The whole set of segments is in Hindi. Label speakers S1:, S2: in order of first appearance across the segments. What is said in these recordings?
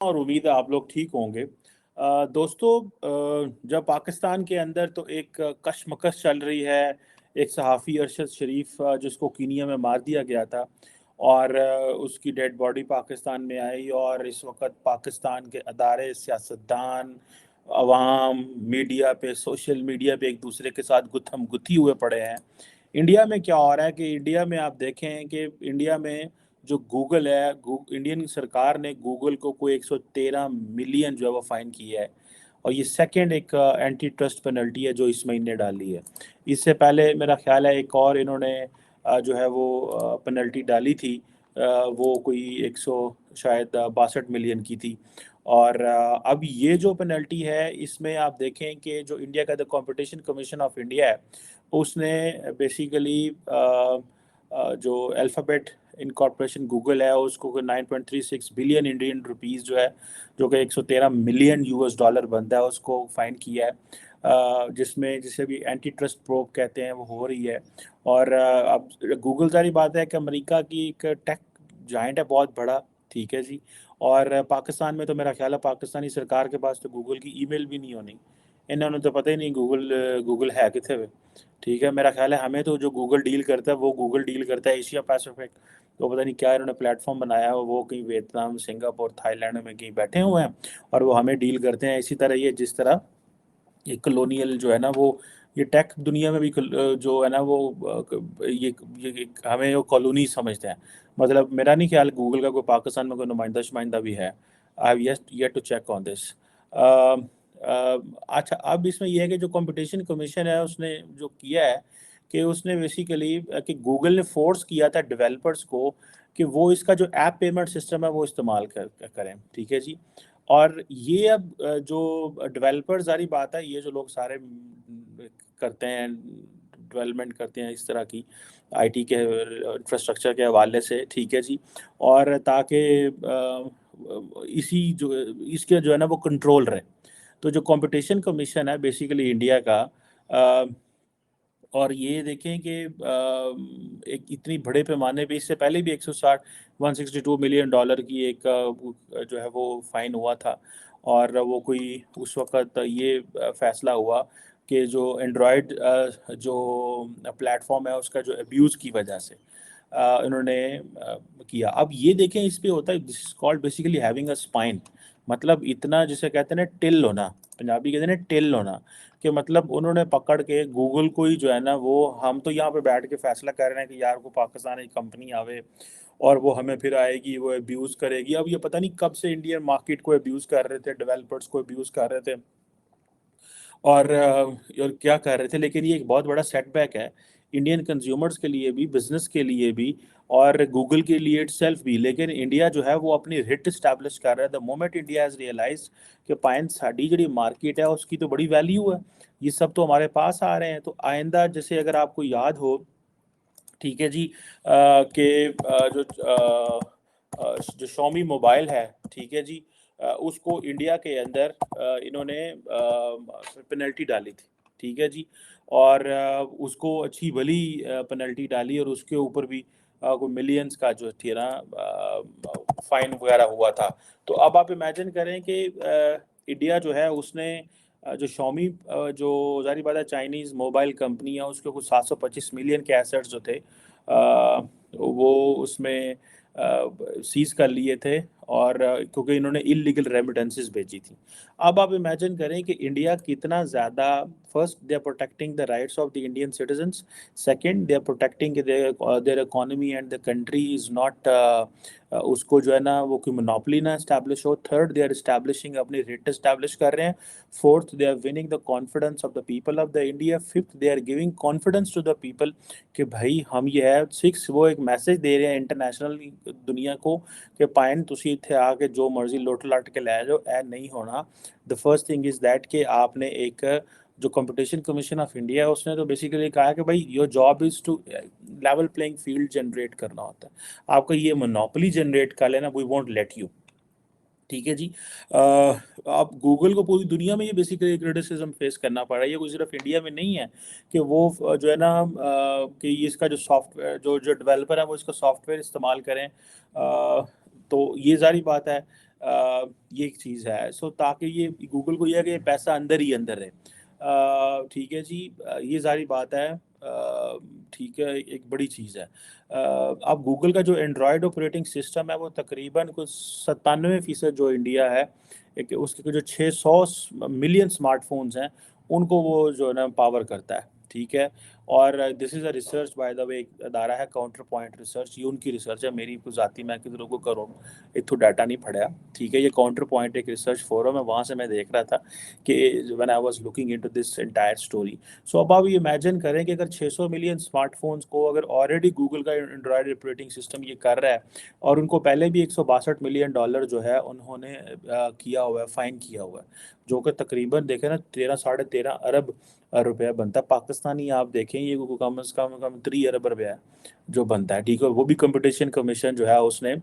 S1: और उम्मीद है आप लोग ठीक होंगे। दोस्तों, जब पाकिस्तान के अंदर तो एक कशमकश चल रही है। एक सहाफ़ी अरशद शरीफ जिसको कीनिया में मार दिया गया था और उसकी डेड बॉडी पाकिस्तान में आई और इस वक्त पाकिस्तान के अदारे, सियासतदान, अवाम, मीडिया पे, सोशल मीडिया पे एक दूसरे के साथ गुत्थम गुत्थी हुए पड़े हैं। इंडिया में क्या हो रहा है कि इंडिया में आप देखें कि इंडिया में जो गूगल है, इंडियन सरकार ने गूगल को कोई 113 मिलियन जो है वो फाइन किया है और ये सेकंड एक एंटी ट्रस्ट पेनल्टी है जो इस महीने डाली है। इससे पहले मेरा ख्याल है एक और इन्होंने जो है वो पेनल्टी डाली थी। वो कोई 100 शायद 62 मिलियन की थी। और अब ये जो पेनल्टी है इसमें आप देखें कि जो इंडिया का the competition commission of India है उसने बेसिकली जो अल्फ़ाबेट इनकॉर्पोरेशन गूगल है उसको 9.36 बिलियन इंडियन रुपीस जो है, जो कि 113 मिलियन यूएस डॉलर बनता है, उसको फाइन किया है। जिसमें जिसे भी एंटी ट्रस्ट प्रोब कहते हैं वो हो रही है। और अब गूगल, सारी बात है कि अमेरिका की एक टेक जाइंट है बहुत बड़ा, ठीक है जी। और पाकिस्तान में तो मेरा ख्याल है पाकिस्तानी सरकार के पास तो गूगल की ईमेल भी नहीं होनी। इन्होंने तो पता ही नहीं गूगल गूगल है कितने हुए। ठीक है, मेरा ख्याल है हमें तो जो गूगल डील करता है वो गूगल डील करता है एशिया पैसिफिक। तो पता नहीं क्या इन्होंने प्लेटफॉर्म बनाया है, वो कहीं वियतनाम, सिंगापुर, थाईलैंड में कहीं बैठे हुए हैं और वो हमें डील करते हैं। इसी तरह ये जिस तरह ये कॉलोनियल जो है ना वो ये टेक दुनिया में भी जो है ना वो ये हमें वो कॉलोनी समझते हैं। मतलब मेरा नहीं ख्याल गूगल का कोई पाकिस्तान में कोई नुमाइंदा शुमाइंदा भी है। I have yet to check on this. अच्छा, अब इसमें यह है कि जो कंपटीशन कमीशन है उसने जो किया है कि उसने बेसिकली कि गूगल ने फोर्स किया था डेवलपर्स को कि वो इसका जो ऐप पेमेंट सिस्टम है वो इस्तेमाल करें, ठीक है जी। और ये अब जो डेवलपर, सारी बात है, ये जो लोग सारे करते हैं, डेवलपमेंट करते हैं इस तरह की आईटी के इंफ्रास्ट्रक्चर के हवाले से, ठीक है जी। और ताकि इसी जो इसके जो है ना वो कंट्रोल रहे। तो जो कंपटीशन कमीशन है बेसिकली इंडिया का, और ये देखें कि एक इतनी बड़े पैमाने पे इससे पहले भी 160 162 मिलियन डॉलर की एक जो है वो फाइन हुआ था। और वो कोई उस वक्त ये फैसला हुआ कि जो एंड्रॉयड जो प्लेटफॉर्म है उसका जो अब्यूज़ की वजह से इन्होंने किया। अब ये देखें इस पे होता है, this is called basically having a spine. मतलब इतना जिसे कहते हैं ना टिल होना, पंजाबी कहते हैं ना टिल होना, कि मतलब उन्होंने पकड़ के गूगल को ही जो है ना वो, हम तो यहाँ पे बैठ के फैसला कर रहे हैं कि यार को पाकिस्तान एक कंपनी आवे और वो हमें फिर आएगी, वो अब्यूज़ करेगी। अब ये पता नहीं कब से इंडियन मार्केट को अब्यूज़ कर रहे थे, डेवलपर्स को अब्यूज़ कर रहे थे और क्या कर रहे थे। लेकिन ये एक बहुत बड़ा सेटबैक है इंडियन कंज्यूमर्स के लिए भी, बिजनेस के लिए भी और गूगल के लिए इटसेल्फ भी। लेकिन इंडिया जो है वो अपनी हिट इस्टेब्लिश कर रहा है। The moment India has realise कि पाइन साड़ी जी मार्केट है उसकी तो बड़ी वैल्यू है, ये सब तो हमारे पास आ रहे हैं। तो आइंदा जैसे अगर आपको याद हो, ठीक है जी, कि जो शॉमी मोबाइल है, ठीक है जी, उसको इंडिया के अंदर इन्होंने पेनल्टी डाली थी, ठीक है जी। और उसको अच्छी भली पेनल्टी डाली और उसके ऊपर भी कोई मिलियंस का जो थी ना फाइन वगैरह हुआ था। तो अब आप इमेजिन करें कि इंडिया जो है उसने जो शॉमी जो जारी बात है चाइनीज़ मोबाइल कंपनी है उसके कुछ 725 मिलियन के एसेट्स जो थे वो उसमें सीज कर लिए थे। और क्योंकि इन्होंने इलीगल रेमिटेंसेस भेजी थी। अब आप इमेजिन करें कि इंडिया कितना ज़्यादा, first they are protecting the rights of the Indian citizens, second they are protecting their economy and the country is not उसको जो है ना वो कोई मोनोपोली ना इस्टेब्लिश हो, थर्ड दे आर इस्टेब्लिशिंग अपनी रेट इस्टेब्लिश कर रहे हैं, fourth they are winning the confidence of the people of the India, fifth they are giving confidence to the people कि भाई हम ये है, सिक्स वो एक मैसेज दे रहे हैं इंटरनेशनल दुनिया को कि पाइन तुसी इत्थे आके जो मर्जी लुट लट के लै जाओ, ऐ नहीं होना। The first thing is that कि आपने एक जो कंपटीशन कमीशन ऑफ इंडिया है उसने तो बेसिकली कहा है कि भाई your job is to level playing field generate करना होता है। आपका ये मोनोपोली जनरेट कर लेना, वी वोंट लेट यू, ठीक है जी। अब गूगल को पूरी दुनिया में ये बेसिकली क्रिटिसिज्म फेस करना पड़ रहा है, ये कोई सिर्फ इंडिया में नहीं है कि वो जो है ना कि इसका जो सॉफ्टवेयर जो जो डेवलपर है वो इसका सॉफ्टवेयर इस्तेमाल करें। तो ये सारी बात है। ये एक चीज़ है। सो ताकि ये गूगल को ये है कि ये पैसा अंदर ही अंदर है। ठीक है जी, ये सारी बात है। ठीक है, एक बड़ी चीज़ है। अब गूगल का जो एंड्रॉयड ऑपरेटिंग सिस्टम है वो तकरीबन कुछ 97% जो इंडिया है, एक उसके जो 600 मिलियन स्मार्टफोन्स हैं उनको वो जो है ना पावर करता है। ठीक है, और this is a research by the way, एक अदारा है काउंटर पॉइंट रिसर्च, ये उनकी रिसर्च है, मेरी कुछ ज़ाती मैं किधरों को करूँ एक तो डाटा नहीं पढ़ा। ठीक है, ये काउंटर पॉइंट एक रिसर्च फोरम है, वहाँ से मैं देख रहा था कि when I was looking into this entire story. So अब आप ये इमेजिन करें कि अगर 600 मिलियन स्मार्टफोन्स को अगर ऑलरेडी गूगल का एंड्रॉयड ऑपरेटिंग सिस्टम ये कर रहा है, और उनको पहले भी 162 मिलियन डॉलर जो है उन्होंने किया हुआ है, फाइन किया हुआ है, जो कि तकरीबन देखें ना 13 साढ़े 13 अरब रुपया बनता है पाकिस्तानी। आप देखें ये कम से कम 3 अरब रुपया है जो बनता है। ठीक है, वो भी कंपटीशन कमीशन जो है उसने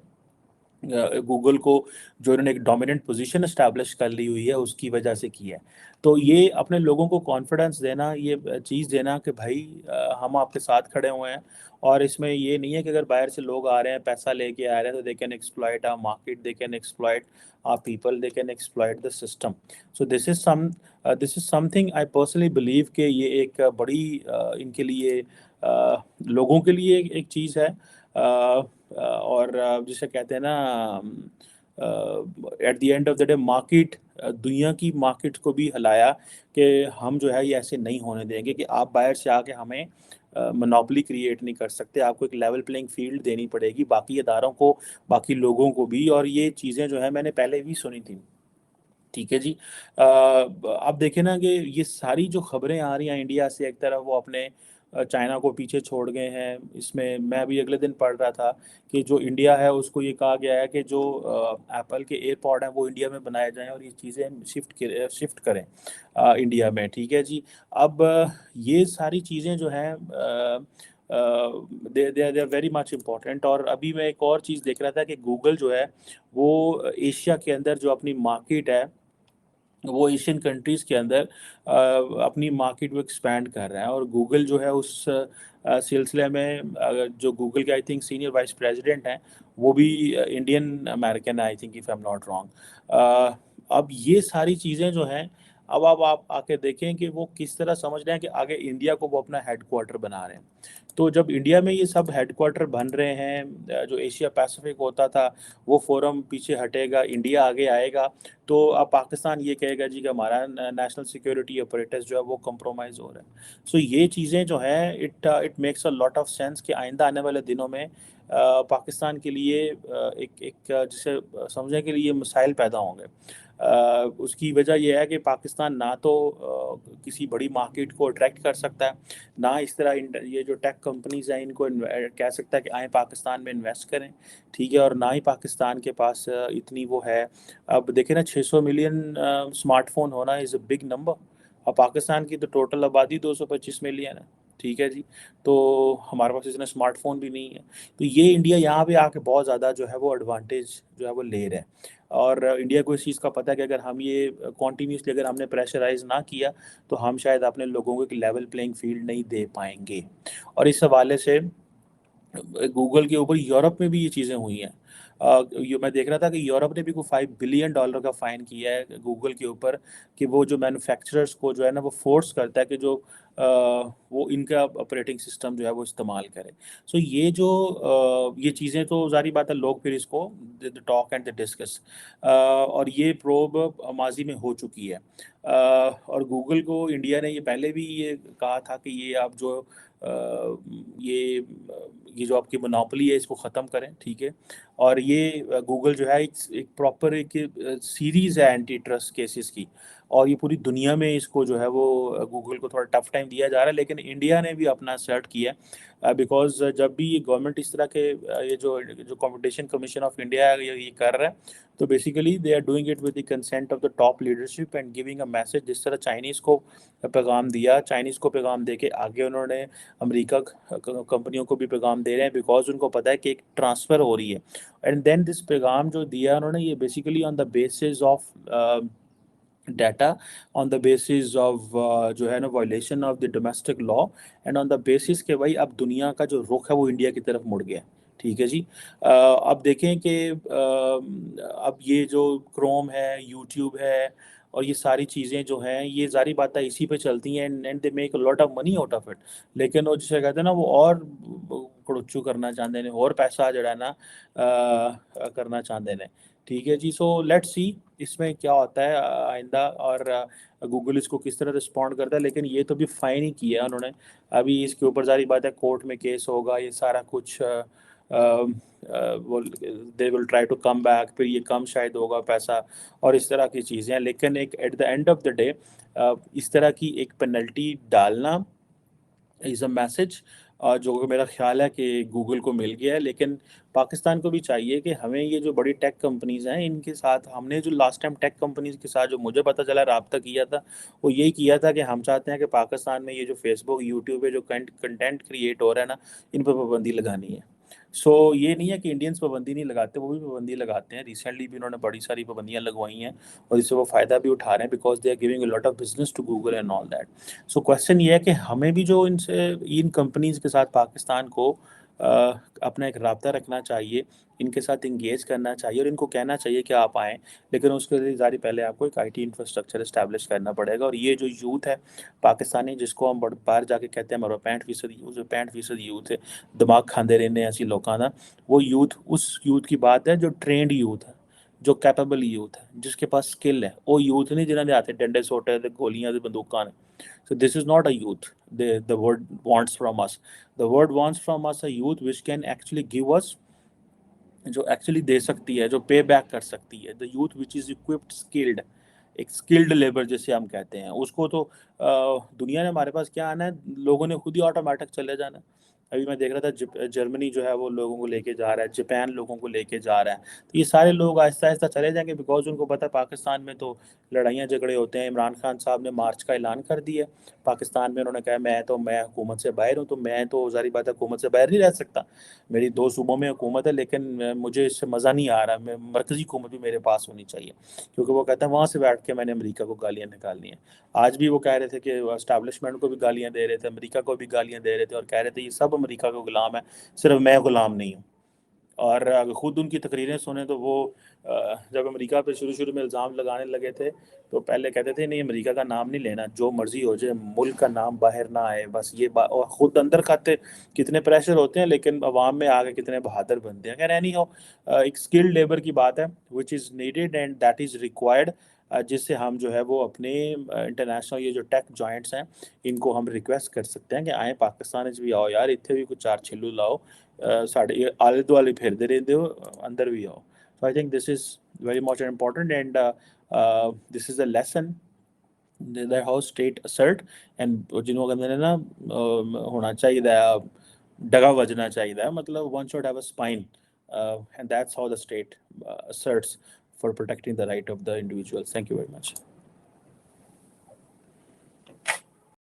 S1: गूगल को, जो इन्होंने एक डोमिनेंट पोजीशन एस्टैब्लिश कर ली हुई है उसकी वजह से की है। तो ये अपने लोगों को कॉन्फिडेंस देना, ये चीज़ देना कि भाई हम आपके साथ खड़े हुए हैं, और इसमें ये नहीं है कि अगर बाहर से लोग आ रहे हैं पैसा लेके आ रहे हैं तो they can exploit our market, they can exploit our people, they can exploit the system. So this is something I personally believe कि ये एक बड़ी इनके लिए लोगों के लिए एक चीज़ है। और जिसे कहते हैं ना, at the end of the day market, दुनिया की मार्केट को भी हिलाया कि हम जो है ये ऐसे नहीं होने देंगे कि आप बाहर से आके हमें मोनोपोली क्रिएट नहीं कर सकते। आपको एक लेवल प्लेइंग फील्ड देनी पड़ेगी बाकी इदारों को, बाकी लोगों को भी। और ये चीज़ें जो है मैंने पहले भी सुनी थी। ठीक है जी, आप देखें ना कि ये सारी जो खबरें आ रही हैं इंडिया से, एक तरफ वो अपने चाइना को पीछे छोड़ गए हैं। इसमें मैं भी अगले दिन पढ़ रहा था कि जो इंडिया है उसको ये कहा गया है कि जो एप्पल के एयरपॉड हैं वो इंडिया में बनाए जाएं और ये चीज़ें शिफ्ट करें इंडिया में। ठीक है जी, अब ये सारी चीज़ें जो हैं they are very much important. और अभी मैं एक और चीज़ देख रहा था कि गूगल जो है वो एशिया के अंदर जो अपनी मार्केट है वो एशियन कंट्रीज़ के अंदर अपनी मार्केट को एक्सपैंड कर रहा है। और गूगल जो है उस सिलसिले में जो गूगल के I think senior vice president हैं वो भी इंडियन अमेरिकन है, I think if I am not wrong. अब ये सारी चीज़ें जो हैं, अब आप आके देखें कि वो किस तरह समझ रहे हैं कि आगे इंडिया को वो अपना हेडक्वार्टर बना रहे हैं। तो जब इंडिया में ये सब हेडक्वार्टर बन रहे हैं, जो एशिया पैसिफिक होता था वो फोरम पीछे हटेगा, इंडिया आगे आएगा, तो अब पाकिस्तान ये कहेगा जी कि हमारा नेशनल सिक्योरिटी ऑपरेटर्स जो है वो कंप्रोमाइज़ हो रहे हैं। सो ये चीज़ें जो हैं, it makes a lot of sense कि आइंदा आने वाले दिनों में पाकिस्तान के लिए जिसे समझने के लिए मसाइल पैदा होंगे। उसकी वजह यह है कि पाकिस्तान ना तो किसी बड़ी मार्केट को अट्रैक्ट कर सकता है, ना इस तरह ये जो टेक कंपनीज हैं इनको कह सकता है कि आए पाकिस्तान में इन्वेस्ट करें। ठीक है, और ना ही पाकिस्तान के पास इतनी वो है। अब देखें ना, 600 मिलियन स्मार्टफोन होना इज़ अ बिग नंबर। और पाकिस्तान की तो टोटल आबादी 225 मिलियन है। ठीक है जी, तो हमारे पास इतना स्मार्टफोन भी नहीं है। तो ये इंडिया यहाँ पे आके बहुत ज़्यादा जो है वो एडवांटेज जो है वो ले रहा है। और इंडिया को इस चीज़ का पता है कि अगर हम ये कॉन्टीन्यूसली अगर हमने प्रेशराइज ना किया तो हम शायद अपने लोगों को एक लेवल प्लेइंग फील्ड नहीं दे पाएंगे। और इस हवाले से गूगल के ऊपर यूरोप में भी ये चीज़ें हुई हैं। ये मैं देख रहा था कि यूरोप ने भी कोई $5 बिलियन का फ़ाइन किया है गूगल के ऊपर कि वो जो मैन्युफैक्चरर्स को जो है ना वो फोर्स करता है कि जो वो इनका ऑपरेटिंग सिस्टम जो है वो इस्तेमाल करें। सो ये जो ये चीज़ें तो ज़ाहिर बात है लोग फिर इसको the talk and the discuss, और ये प्रोब माजी में हो चुकी है। और गूगल को इंडिया ने ये पहले भी ये कहा था कि ये आप जो ये ये जो आपकी मोनोपोली है इसको ख़त्म करें। ठीक है, और ये गूगल जो है एक प्रॉपर एक सीरीज़ है एंटी ट्रस्ट केसेस की, और ये पूरी दुनिया में इसको जो है वो गूगल को थोड़ा टफ टाइम दिया जा रहा है। लेकिन इंडिया ने भी अपना असर्ट किया, बिकॉज जब भी ये गवर्नमेंट इस तरह के ये जो जो कंपटीशन कमीशन ऑफ इंडिया है ये कर रहा है, तो basically they are doing it with the consent of the top leadership and giving a message. जिस तरह चाइनीज़ को पैगाम दिया, चाइनीज़ को पैगाम दे के आगे उन्होंने अमेरिका कंपनियों को भी पैगाम दे रहे हैं, बिकॉज उनको पता है कि एक ट्रांसफ़र हो रही है। एंड देन दिस पैगाम जो दिया उन्होंने, ये basically on the basis of data, on the basis of जो है ना violation of the domestic law, and on the basis के भाई अब दुनिया का जो रुख है वो इंडिया की तरफ मुड़ गया है। ठीक है जी। अब देखें कि अब ये जो क्रोम है, यूट्यूब है और ये सारी चीज़ें जो हैं ये सारी बातें इसी पे चलती हैं and they make a lot of money out of it. लेकिन वो जिसे कहते हैं ना वो और कड़ुच्चू करना चाहते हैं और पैसा जड़ा है ना करना चाहते हैं। ठीक है जी। सो लेट्स सी इसमें क्या होता है आइंदा, और गूगल इसको किस तरह रिस्पॉन्ड करता है। लेकिन ये तो भी फाइन ही किया है उन्होंने। अभी इसके ऊपर सारी बात है, कोर्ट में केस होगा, ये सारा कुछ वो they will try to come back, फिर ये कम शायद होगा पैसा और इस तरह की चीज़ें हैं। लेकिन एक at the end of the day इस तरह की एक पेनल्टी डालना इज़ अ मैसेज जो कि मेरा ख्याल है कि गूगल को मिल गया है। लेकिन पाकिस्तान को भी चाहिए कि हमें ये जो बड़ी टेक कंपनीज़ हैं इनके साथ, हमने जो लास्ट टाइम टेक कंपनीज़ के साथ जो मुझे पता चला राब्ता किया था, वो यही किया था कि हम चाहते हैं कि पाकिस्तान में ये जो फेसबुक यूट्यूब पे जो कंटेंट क्रिएट हो रहा है ना, इन पर पाबंदी लगानी है। सो ये नहीं है कि इंडियंस पाबंदी नहीं लगाते, वो भी पाबंदी लगाते हैं। रिसेंटली भी उन्होंने बड़ी सारी पाबंदियां लगवाई हैं और इससे वो फ़ायदा भी उठा रहे हैं because they are giving a lot of business to Google and all that. So question ये है कि हमें भी जो इनसे इन कंपनीज के साथ पाकिस्तान को अपना एक राब्ता रखना चाहिए, इनके साथ इंगेज करना चाहिए और इनको कहना चाहिए कि आप आएँ। लेकिन उसके लिए ज़ाहिर पहले आपको एक आईटी इंफ्रास्ट्रक्चर इस्टेब्लिश करना पड़ेगा। और ये जो यूथ है पाकिस्तानी, जिसको हम बाहर जाके कहते हैं हमारा 65% यूथ, 65% यूथ है दिमाग खांदे रहने ऐसी लोगों का, वो यूथ उस यूथ की बात है जो ट्रेंड यूथ है, जो कैपेबल यूथ है, जिसके पास स्किल है। वो यूथ नहीं जिन्होंने हाथ डंडे सोटे ते गोलियां ते बंदूकां ने। So this is not a youth. The word wants from us. The word wants from us a youth which can actually give us, जो एक्चुअली दे सकती है, जो पे बैक कर सकती है। The youth which is equipped skilled, एक स्किल्ड लेबर जिसे हम कहते हैं, उसको तो दुनिया ने हमारे पास क्या आना है, लोगों ने खुद ही ऑटोमेटिक चले जाना है। अभी मैं देख रहा था जर्मनी जो है वो लोगों को लेके जा रहा है, जापान लोगों को लेके जा रहा है। तो ये सारे लोग आहिस्ता आहिस्ता चले जाएंगे बिकॉज उनको पता है पाकिस्तान में तो लड़ाइयाँ झगड़े होते हैं। इमरान खान साहब ने मार्च का ऐलान कर दिया पाकिस्तान में। उन्होंने कहा मैं हुकूमत से बाहर हूँ, तो मैं तो जारी बात है हुकूमत से बाहर नहीं रह सकता। मेरी 2 सूबों में हुकूमत है लेकिन मुझे इससे मज़ा नहीं आ रहा, मैं मरकज़ी हुकूमत भी मेरे पास होनी चाहिए। क्योंकि वो कहते हैं वहाँ से बैठ के मैंने अमेरिका को गालियाँ निकालनी है। आज भी वो कह रहे थे कि एस्टैब्लिशमेंट को भी गालियाँ दे रहे थे, अमेरिका को भी गालियाँ दे रहे थे और कह रहे थे ये सब अमेरिका का गुलाम है, सिर्फ मैं गुलाम नहीं हूँ। और अगर खुद उनकी तकरीरें सुने तो वो जब अमेरिका पे शुरू में इल्ज़ाम लगाने लगे थे तो पहले कहते थे नहीं अमेरिका का नाम नहीं लेना, जो मर्जी हो जाए, मुल्क का नाम बाहर ना आए, बस ये और खुद अंदर खाते कितने प्रेशर होते हैं लेकिन अवाम में आके कितने बहादुर बनते हैं। खैर एनी हो, एक स्किल्ड लेबर की बात है which is needed and that is required, जिससे हम जो है वो अपने इंटरनेशनल ये जो टेक जॉइंट्स हैं इनको हम रिक्वेस्ट कर सकते हैं कि आए पाकिस्तान भी आओ यार, इतने भी कुछ 4 छिल्लू लाओ, साढ़े आले दुआले फिरते रहते हो, अंदर भी आओ। So I think this is very much important and this is a lesson that how state assert and ਜਿਹਨੂੰ ਕਹਿੰਦੇ ਨੇ ਨਾ ਹੋਣਾ ਚਾਹੀਦਾ ਹੈ, ਡਗਾ ਵੱਜਣਾ ਚਾਹੀਦਾ ਹੈ, ਮਤਲਬ one should have a spine, and that's how the state asserts for protecting the right of the individuals. Thank you very much.